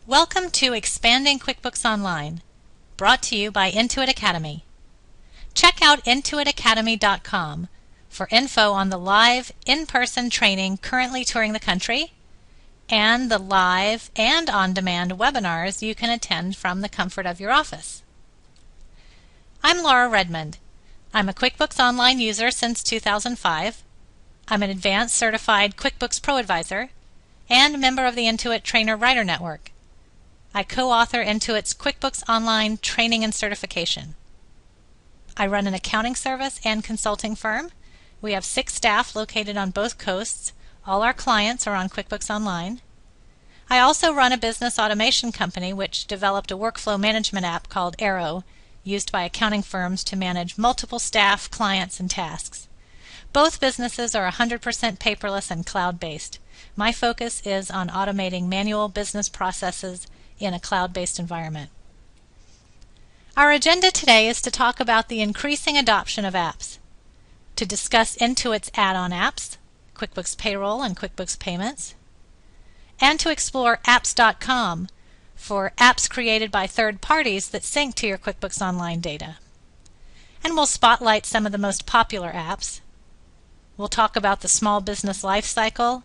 Welcome to Expanding QuickBooks Online, brought to you by Intuit Academy. Check out intuitacademy.com for info on the live, in-person training currently touring the country and the live and on-demand webinars you can attend from the comfort of your office. I'm Laura Redmond. I'm a QuickBooks Online user since 2005. I'm an advanced certified QuickBooks Pro Advisor and member of the Intuit Trainer Writer Network. I co-author Intuit's QuickBooks Online Training and Certification. I run an accounting service and consulting firm. We have 6 staff located on both coasts. All our clients are on QuickBooks Online. I also run a business automation company which developed a workflow management app called Arrow, used by accounting firms to manage multiple staff, clients, and tasks. Both businesses are 100% paperless and cloud-based. My focus is on automating manual business processes in a cloud-based environment. Our agenda today is to talk about the increasing adoption of apps, to discuss Intuit's add-on apps, QuickBooks Payroll and QuickBooks Payments, and to explore apps.com for apps created by third parties that sync to your QuickBooks Online data. And we'll spotlight some of the most popular apps. We'll talk about the small business life cycle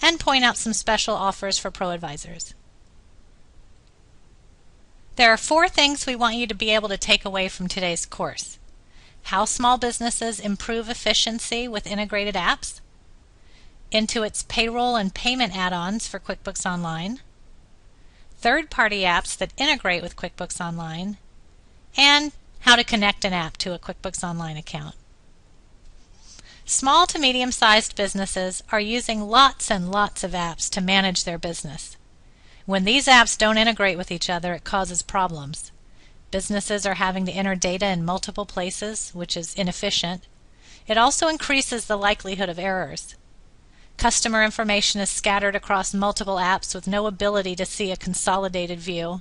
and point out some special offers for pro advisors. There are 4 things we want you to be able to take away from today's course: how small businesses improve efficiency with integrated apps, Intuit's payroll and payment add-ons for QuickBooks Online, third-party apps that integrate with QuickBooks Online, and how to connect an app to a QuickBooks Online account. Small to medium-sized businesses are using lots and lots of apps to manage their business. When these apps don't integrate with each other, it causes problems. Businesses are having to enter data in multiple places, which is inefficient. It also increases the likelihood of errors. Customer information is scattered across multiple apps with no ability to see a consolidated view.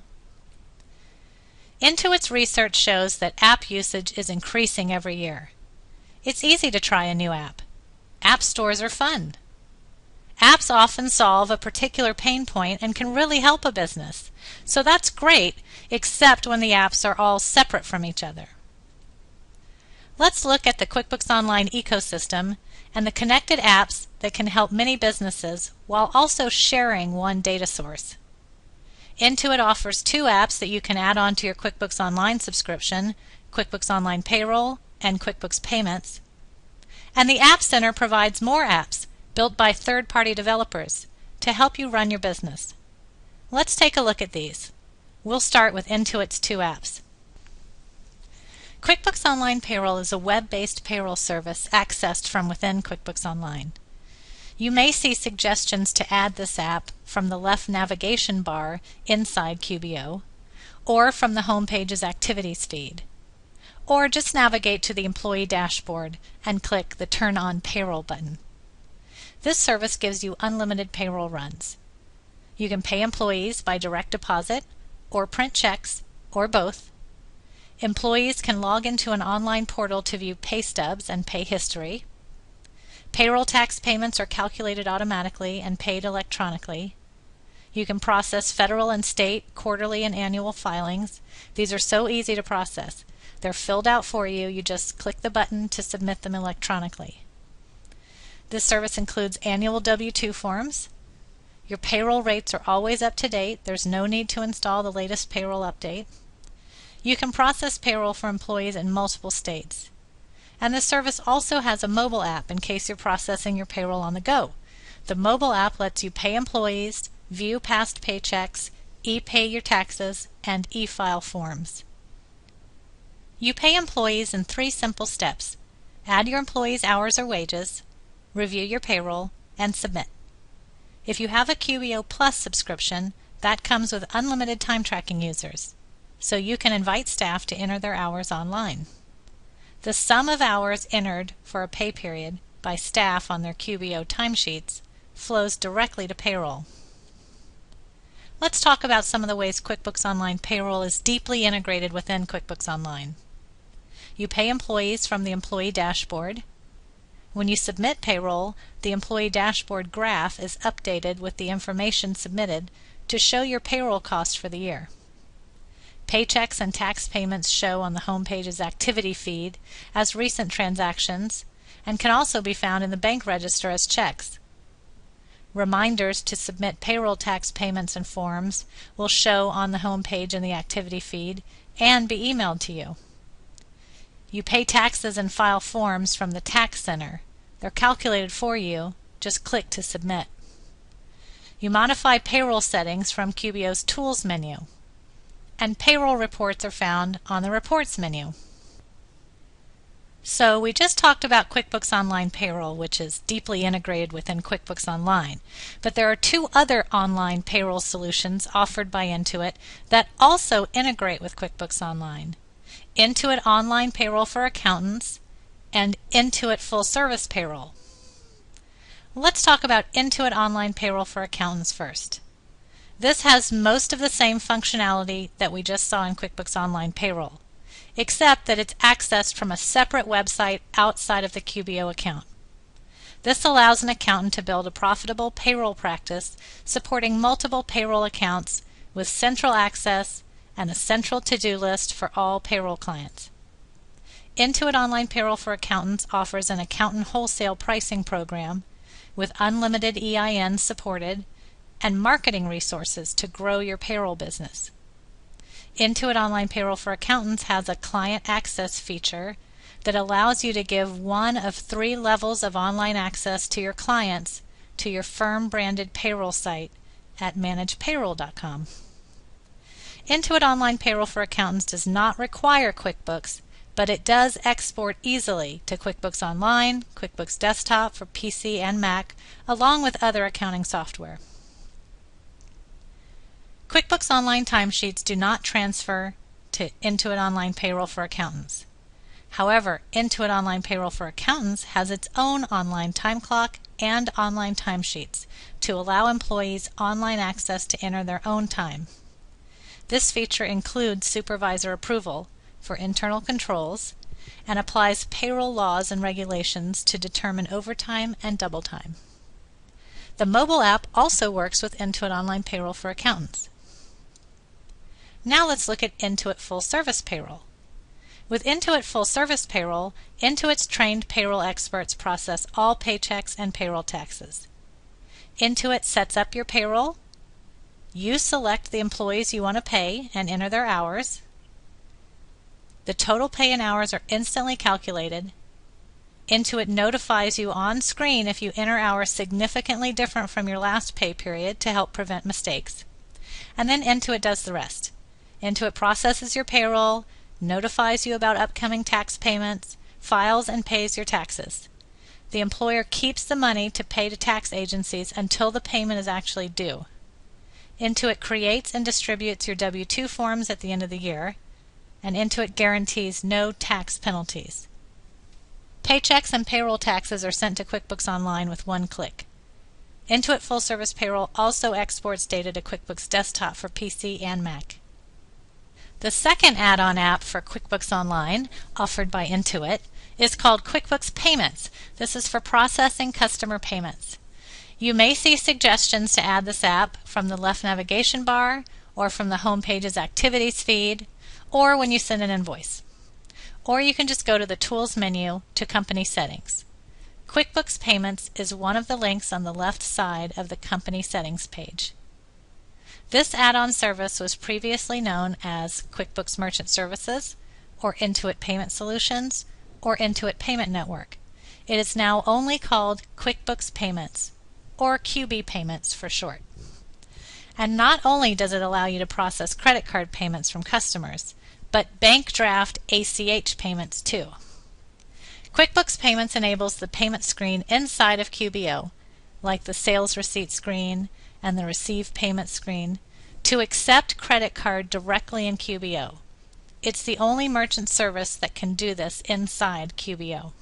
Intuit's research shows that app usage is increasing every year. It's easy to try a new app. App stores are fun. Apps often solve a particular pain point and can really help a business. So that's great, except when the apps are all separate from each other. Let's look at the QuickBooks Online ecosystem and the connected apps that can help many businesses while also sharing one data source. Intuit offers 2 apps that you can add on to your QuickBooks Online subscription: QuickBooks Online Payroll and QuickBooks Payments. And the App Center provides more apps built by third-party developers to help you run your business. Let's take a look at these. We'll start with Intuit's 2 apps. QuickBooks Online Payroll is a web-based payroll service accessed from within QuickBooks Online. You may see suggestions to add this app from the left navigation bar inside QBO, or from the home page's Activities feed. Or just navigate to the employee dashboard and click the Turn on Payroll button. This service gives you unlimited payroll runs. You can pay employees by direct deposit or print checks or both. Employees can log into an online portal to view pay stubs and pay history. Payroll tax payments are calculated automatically and paid electronically. You can process federal and state, quarterly, and annual filings. These are so easy to process. They're filled out for you. You just click the button to submit them electronically. This service includes annual W-2 forms. Your payroll rates are always up to date. There's no need to install the latest payroll update. You can process payroll for employees in multiple states. And this service also has a mobile app in case you're processing your payroll on the go. The mobile app lets you pay employees, view past paychecks, e-pay your taxes, and e-file forms. You pay employees in 3 simple steps: add your employees' hours or wages, review your payroll, and submit. If you have a QBO Plus subscription, that comes with unlimited time tracking users, so you can invite staff to enter their hours online. The sum of hours entered for a pay period by staff on their QBO timesheets flows directly to payroll. Let's talk about some of the ways QuickBooks Online Payroll is deeply integrated within QuickBooks Online. You pay employees from the employee dashboard. When you submit payroll, the employee dashboard graph is updated with the information submitted to show your payroll cost for the year. Paychecks and tax payments show on the home page's activity feed as recent transactions and can also be found in the bank register as checks. Reminders to submit payroll tax payments and forms will show on the home page in the activity feed and be emailed to you. You pay taxes and file forms from the Tax Center. They're calculated for you. Just click to submit. You modify payroll settings from QBO's Tools menu, and payroll reports are found on the Reports menu. So we just talked about QuickBooks Online Payroll, which is deeply integrated within QuickBooks Online. But there are two other online payroll solutions offered by Intuit that also integrate with QuickBooks Online: Intuit Online Payroll for Accountants and Intuit Full Service Payroll. Let's talk about Intuit Online Payroll for Accountants first. This has most of the same functionality that we just saw in QuickBooks Online Payroll, except that it's accessed from a separate website outside of the QBO account. This allows an accountant to build a profitable payroll practice supporting multiple payroll accounts with central access and a central to-do list for all payroll clients. Intuit Online Payroll for Accountants offers an accountant wholesale pricing program with unlimited EINs supported and marketing resources to grow your payroll business. Intuit Online Payroll for Accountants has a client access feature that allows you to give one of 3 levels of online access to your clients to your firm-branded payroll site at managepayroll.com. Intuit Online Payroll for Accountants does not require QuickBooks, but it does export easily to QuickBooks Online, QuickBooks Desktop for PC and Mac, along with other accounting software. QuickBooks Online timesheets do not transfer to Intuit Online Payroll for Accountants. However, Intuit Online Payroll for Accountants has its own online time clock and online timesheets to allow employees online access to enter their own time. This feature includes supervisor approval for internal controls and applies payroll laws and regulations to determine overtime and double time. The mobile app also works with Intuit Online Payroll for Accountants. Now let's look at Intuit Full Service Payroll. With Intuit Full Service Payroll, Intuit's trained payroll experts process all paychecks and payroll taxes. Intuit sets up your payroll. You select the employees you want to pay and enter their hours. The total pay and hours are instantly calculated. Intuit notifies you on screen if you enter hours significantly different from your last pay period to help prevent mistakes. And then Intuit does the rest. Intuit processes your payroll, notifies you about upcoming tax payments, files and pays your taxes. The employer keeps the money to pay to tax agencies until the payment is actually due. Intuit creates and distributes your W-2 forms at the end of the year, and Intuit guarantees no tax penalties. Paychecks and payroll taxes are sent to QuickBooks Online with one click. Intuit Full Service Payroll also exports data to QuickBooks Desktop for PC and Mac. The second add-on app for QuickBooks Online, offered by Intuit, is called QuickBooks Payments. This is for processing customer payments. You may see suggestions to add this app from the left navigation bar, or from the home page's activities feed, or when you send an invoice. Or you can just go to the Tools menu to Company Settings. QuickBooks Payments is one of the links on the left side of the Company Settings page. This add-on service was previously known as QuickBooks Merchant Services, or Intuit Payment Solutions, or Intuit Payment Network. It is now only called QuickBooks Payments, or QB Payments for short. And not only does it allow you to process credit card payments from customers, but bank draft ACH payments too. QuickBooks Payments enables the payment screen inside of QBO, like the sales receipt screen and the receive payment screen, to accept credit card directly in QBO. It's the only merchant service that can do this inside QBO.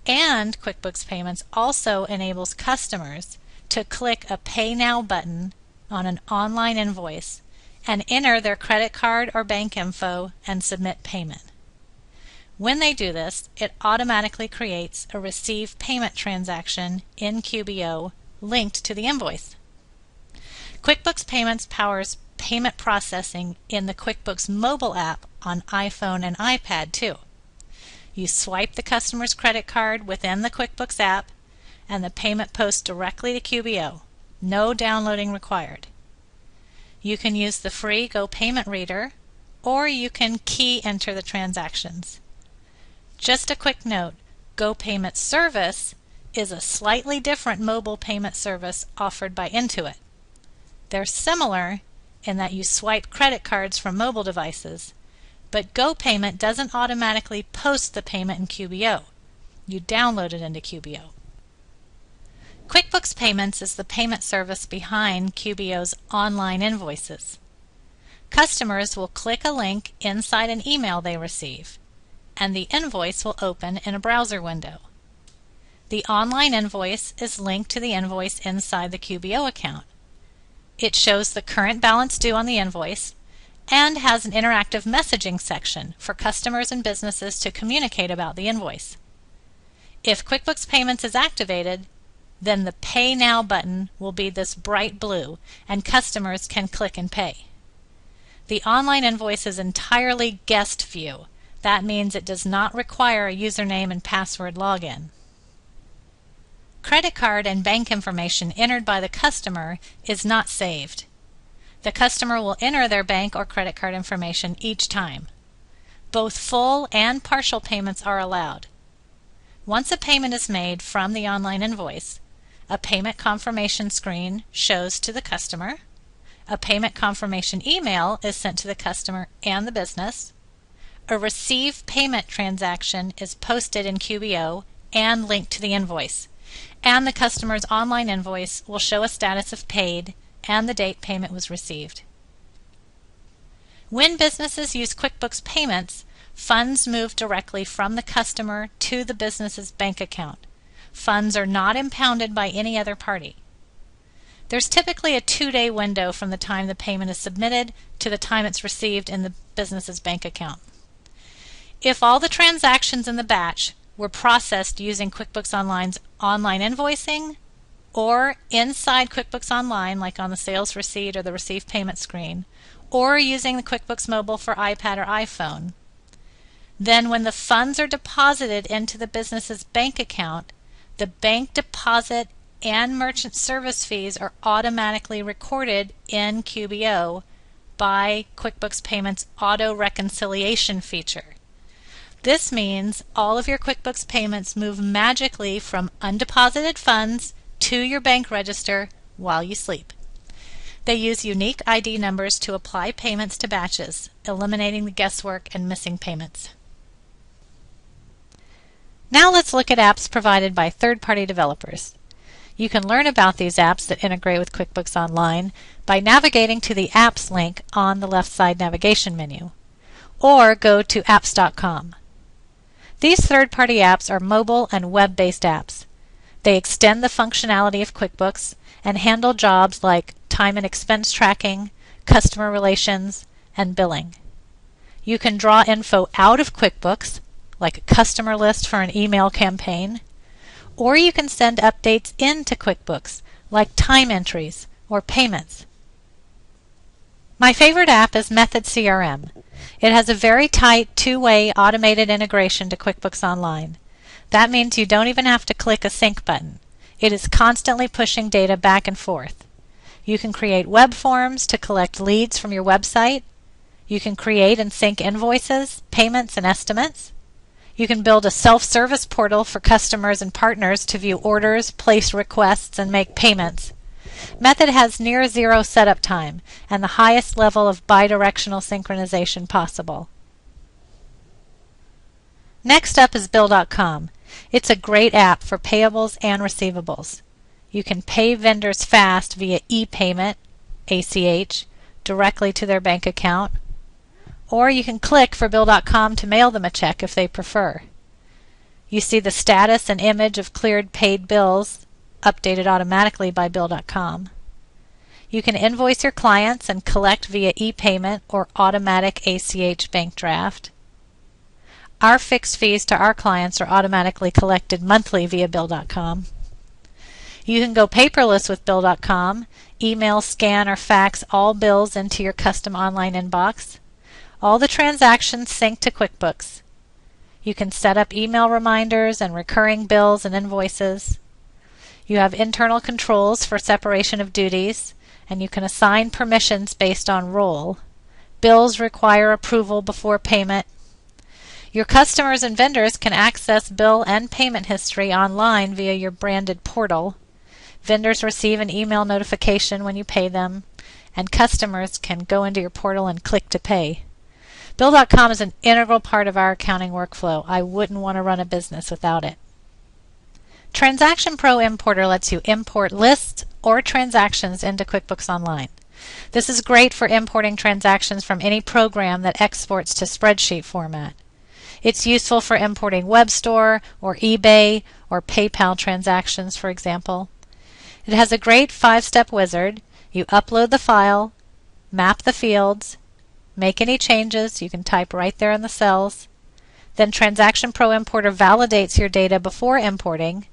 And QuickBooks Payments also enables customers to click a Pay Now button on an online invoice and enter their credit card or bank info and submit payment. When they do this, it automatically creates a receive payment transaction in QBO linked to the invoice. QuickBooks Payments powers payment processing in the QuickBooks mobile app on iPhone and iPad too. You swipe the customer's credit card within the QuickBooks app and the payment posts directly to QBO. No downloading required. You can use the free Go Payment Reader, or you can key enter the transactions. Just a quick note, Go Payment Service is a slightly different mobile payment service offered by Intuit. They're similar in that you swipe credit cards from mobile devices, but Go Payment doesn't automatically post the payment in QBO. You download it into QBO. QuickBooks Payments is the payment service behind QBO's online invoices. Customers will click a link inside an email they receive, and the invoice will open in a browser window. The online invoice is linked to the invoice inside the QBO account. It shows the current balance due on the invoice and has an interactive messaging section for customers and businesses to communicate about the invoice. If QuickBooks Payments is activated, then the Pay Now button will be this bright blue, and customers can click and pay. The online invoice is entirely guest view. That means it does not require a username and password login. Credit card and bank information entered by the customer is not saved. The customer will enter their bank or credit card information each time. Both full and partial payments are allowed. Once a payment is made from the online invoice, a payment confirmation screen shows to the customer, a payment confirmation email is sent to the customer and the business, a receive payment transaction is posted in QBO and linked to the invoice, and the customer's online invoice will show a status of paid and the date payment was received. When businesses use QuickBooks Payments, funds move directly from the customer to the business's bank account. Funds are not impounded by any other party. There's typically a 2-day window from the time the payment is submitted to the time it's received in the business's bank account. If all the transactions in the batch were processed using QuickBooks Online's online invoicing or inside QuickBooks Online, like on the sales receipt or the receive payment screen, or using the QuickBooks Mobile for iPad or iPhone, then when the funds are deposited into the business's bank account, the bank deposit and merchant service fees are automatically recorded in QBO by QuickBooks Payments Auto Reconciliation feature. This means all of your QuickBooks payments move magically from undeposited funds to your bank register while you sleep. They use unique ID numbers to apply payments to batches, eliminating the guesswork and missing payments. Now let's look at apps provided by third-party developers. You can learn about these apps that integrate with QuickBooks Online by navigating to the Apps link on the left side navigation menu, or go to apps.com. These third-party apps are mobile and web-based apps. They extend the functionality of QuickBooks and handle jobs like time and expense tracking, customer relations, and billing. You can draw info out of QuickBooks, like a customer list for an email campaign, or you can send updates into QuickBooks, like time entries or payments. My favorite app is Method CRM. It has a very tight two-way automated integration to QuickBooks Online. That means you don't even have to click a sync button. It is constantly pushing data back and forth. You can create web forms to collect leads from your website. You can create and sync invoices, payments, and estimates. You can build a self-service portal for customers and partners to view orders, place requests, and make payments. Method has near zero setup time and the highest level of bidirectional synchronization possible. Next up is Bill.com. It's a great app for payables and receivables. You can pay vendors fast via e-payment, ACH, directly to their bank account, or you can click for Bill.com to mail them a check if they prefer. You see the status and image of cleared paid bills updated automatically by Bill.com. You can invoice your clients and collect via e-payment or automatic ACH bank draft. Our fixed fees to our clients are automatically collected monthly via Bill.com. You can go paperless with Bill.com email, scan, or fax all bills into your custom online inbox. All the transactions sync to QuickBooks. You can set up email reminders and recurring bills and invoices. You have internal controls for separation of duties, and you can assign permissions based on role. Bills require approval before payment. Your customers and vendors can access bill and payment history online via your branded portal. Vendors receive an email notification when you pay them, and customers can go into your portal and click to pay. Bill.com is an integral part of our accounting workflow. I wouldn't want to run a business without it. Transaction Pro Importer lets you import lists or transactions into QuickBooks Online. This is great for importing transactions from any program that exports to spreadsheet format. It's useful for importing web store or eBay or PayPal transactions, for example. It has a great 5-step wizard. You upload the file, map the fields, make any changes. You can type right there in the cells. Then Transaction Pro Importer validates your data before importing.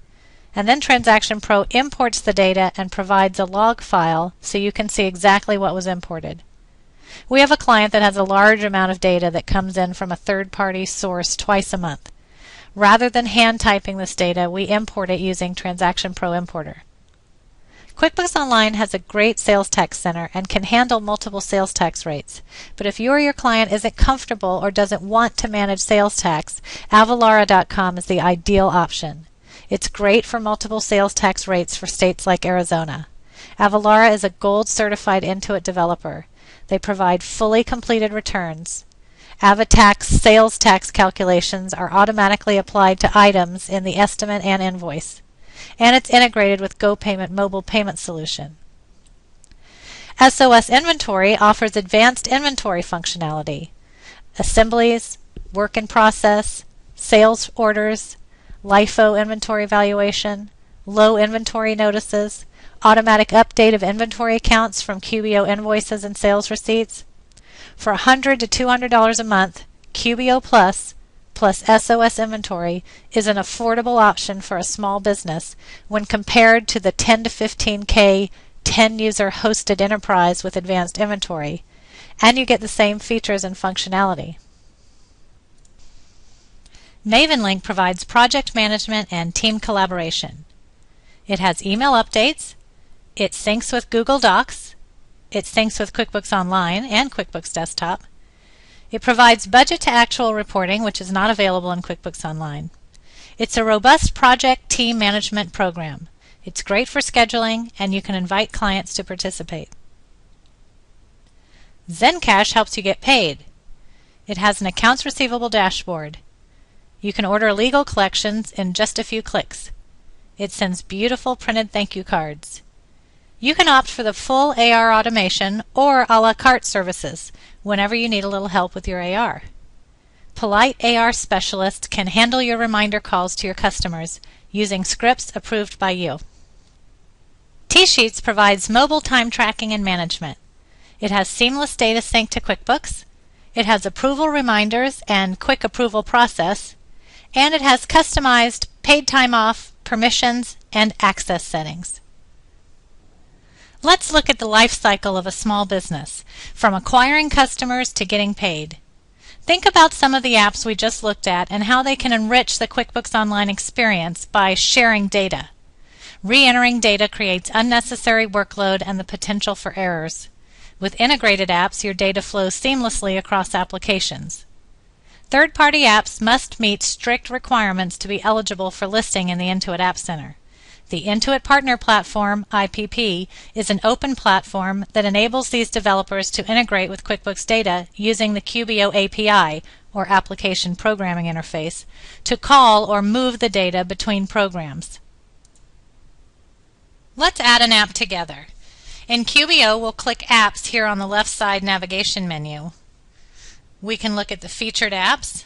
And then Transaction Pro imports the data and provides a log file so you can see exactly what was imported. We have a client that has a large amount of data that comes in from a third-party source twice a month. Rather than hand typing this data, we import it using Transaction Pro Importer. QuickBooks Online has a great sales tax center and can handle multiple sales tax rates. But if you or your client isn't comfortable or doesn't want to manage sales tax, Avalara.com is the ideal option. It's great for multiple sales tax rates for states like Arizona. Avalara is a gold-certified Intuit developer. They provide fully completed returns. AvaTax sales tax calculations are automatically applied to items in the estimate and invoice. And it's integrated with GoPayment mobile payment solution. SOSinventory offers advanced inventory functionality. Assemblies, work in process, sales orders, LIFO inventory valuation, low inventory notices, automatic update of inventory accounts from QBO invoices and sales receipts. For $100 to $200 a month, QBO Plus SOSinventory is an affordable option for a small business when compared to the 10 to 15K 10-user hosted enterprise with advanced inventory, and you get the same features and functionality. Mavenlink provides project management and team collaboration. It has email updates, it syncs with Google Docs, it syncs with QuickBooks Online and QuickBooks Desktop. It provides budget to actual reporting, which is not available in QuickBooks Online. It's a robust project team management program. It's great for scheduling, and you can invite clients to participate. ZenCash helps you get paid. It has an accounts receivable dashboard. You can order legal collections in just a few clicks. It sends beautiful printed thank you cards. You can opt for the full AR automation or a la carte services whenever you need a little help with your AR. Polite AR Specialist can handle your reminder calls to your customers using scripts approved by you. TSheets provides mobile time tracking and management. It has seamless data sync to QuickBooks. It has approval reminders and quick approval process. And it has customized paid time off, permissions, and access settings. Let's look at the life cycle of a small business, from acquiring customers to getting paid. Think about some of the apps we just looked at and how they can enrich the QuickBooks Online experience by sharing data. Re-entering data creates unnecessary workload and the potential for errors. With integrated apps, your data flows seamlessly across applications. Third-party apps must meet strict requirements to be eligible for listing in the Intuit App Center. The Intuit Partner Platform, IPP, is an open platform that enables these developers to integrate with QuickBooks data using the QBO API, or Application Programming Interface, to call or move the data between programs. Let's add an app together. In QBO, we'll click Apps here on the left side navigation menu. We can look at the featured apps,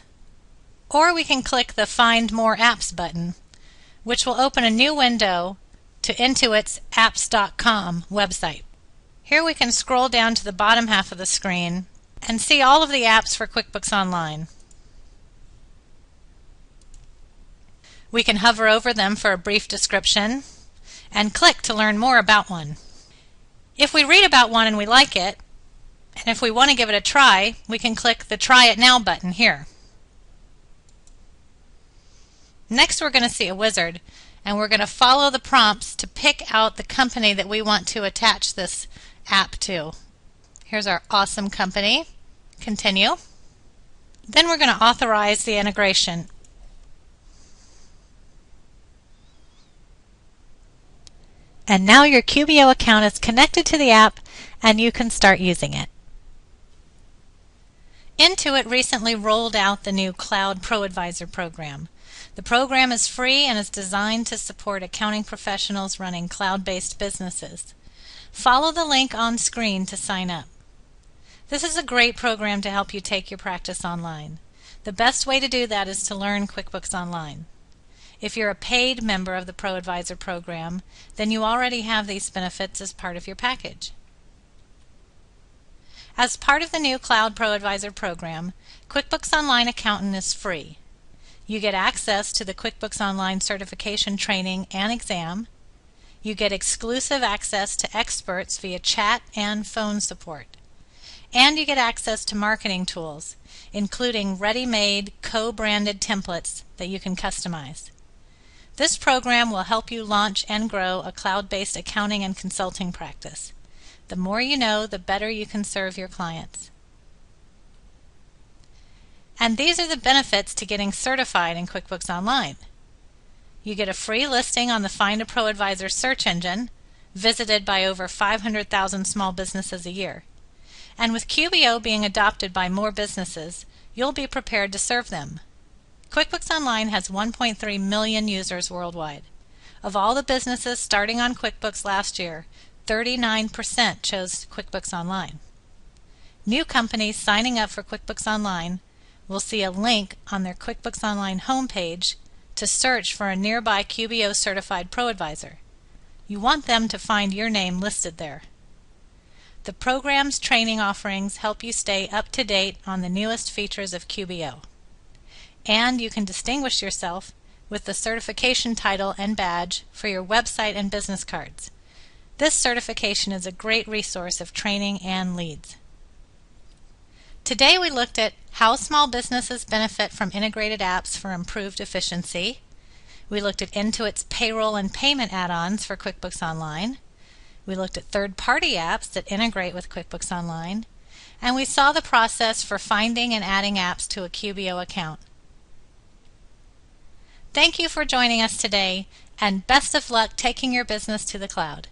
or we can click the Find More Apps button, which will open a new window to Intuit's apps.com website. Here we can scroll down to the bottom half of the screen and see all of the apps for QuickBooks Online. We can hover over them for a brief description and click to learn more about one. If we read about one and we like it, and if we want to give it a try, we can click the Try It Now button here. Next, we're going to see a wizard, and we're going to follow the prompts to pick out the company that we want to attach this app to. Here's our awesome company. Continue. Then we're going to authorize the integration. And now your QBO account is connected to the app and you can start using it. Intuit recently rolled out the new Cloud ProAdvisor program. The program is free and is designed to support accounting professionals running cloud-based businesses. Follow the link on screen to sign up. This is a great program to help you take your practice online. The best way to do that is to learn QuickBooks Online. If you're a paid member of the ProAdvisor program, then you already have these benefits as part of your package. As part of the new Cloud ProAdvisor program, QuickBooks Online Accountant is free. You get access to the QuickBooks Online certification training and exam. You get exclusive access to experts via chat and phone support. And you get access to marketing tools, including ready-made, co-branded templates that you can customize. This program will help you launch and grow a cloud-based accounting and consulting practice. The more you know, the better you can serve your clients. And these are the benefits to getting certified in QuickBooks Online. You get a free listing on the Find a ProAdvisor search engine, visited by over 500,000 small businesses a year. And with QBO being adopted by more businesses, you'll be prepared to serve them. QuickBooks Online has 1.3 million users worldwide. Of all the businesses starting on QuickBooks last year, 39% chose QuickBooks Online. New companies signing up for QuickBooks Online will see a link on their QuickBooks Online homepage to search for a nearby QBO certified ProAdvisor. You want them to find your name listed there. The program's training offerings help you stay up to date on the newest features of QBO. And you can distinguish yourself with the certification title and badge for your website and business cards. This certification is a great resource of training and leads. Today we looked at how small businesses benefit from integrated apps for improved efficiency. We looked at Intuit's payroll and payment add-ons for QuickBooks Online. We looked at third-party apps that integrate with QuickBooks Online. And we saw the process for finding and adding apps to a QBO account. Thank you for joining us today, and best of luck taking your business to the cloud.